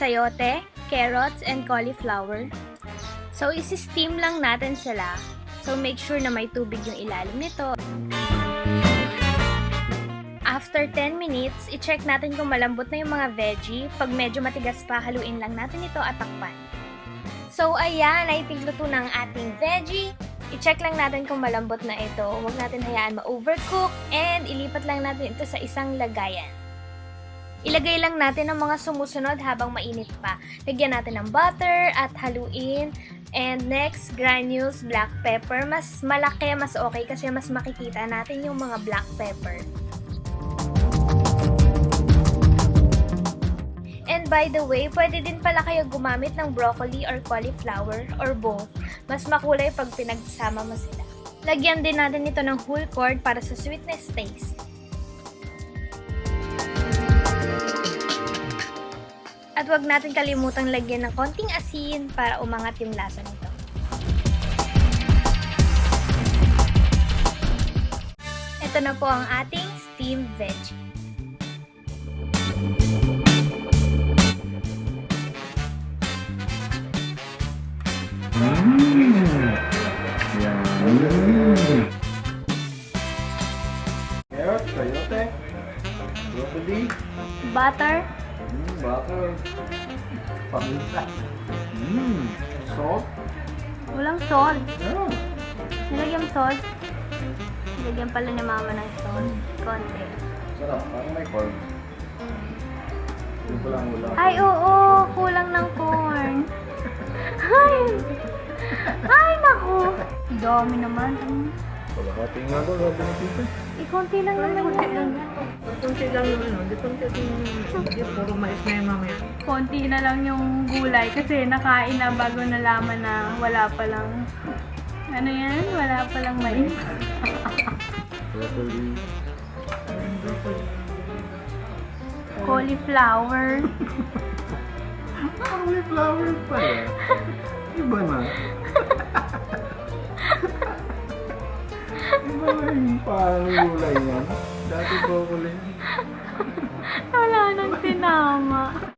sayote, carrots, and cauliflower. So, isi-steam lang natin sila. So, make sure na may tubig yung ilalim nito. After 10 minutes, i-check natin kung malambot na yung mga veggie. Pag medyo matigas pa, haluin lang natin ito at takpan. So, ayan, I think luto na ang ating veggie. I-check lang natin kung malambot na ito. Huwag natin hayaan ma-overcook. And ilipat lang natin ito sa isang lagayan. Ilagay lang natin ang mga sumusunod habang mainit pa. Lagyan natin ng butter at haluin. And next, granules black pepper. Mas malaki, mas okay kasi mas makikita natin yung mga black pepper. And by the way, pwede din pala kayo gumamit ng broccoli or cauliflower or both. Mas makulay pag pinagsama mo sila. Lagyan din natin ito ng whole chord para sa sweetness taste. At wag natin kalimutang lagyan ng konting asin para umangat yung lasa nito. Ito na po ang ating steamed veggie. Carrot, sayote, broccoli, Butter, butter, paminta, salt. walang salt. Yeah. Nilagyan salt. Nilagyan pala ni mama ng salt. Konti. Sarap, parang may corn. Yung kulang-ulang. Ay, oo! Kulang ng corn. Ay! Ay, naku! Dami naman. Kalahati nga doon, sabi ni Tita. Konti lang naman. Konti lang yung ano, di konti yung hindi puro mais na yung mamaya. Konti na lang yung gulay kasi nakain na bago nalaman na wala palang ano yan? Wala palang mais. Broccoli. Cauliflower. Cauliflower pala. Iba na. Iba na yung parang gulay yan. Dati broccoli. Wala nang tinama.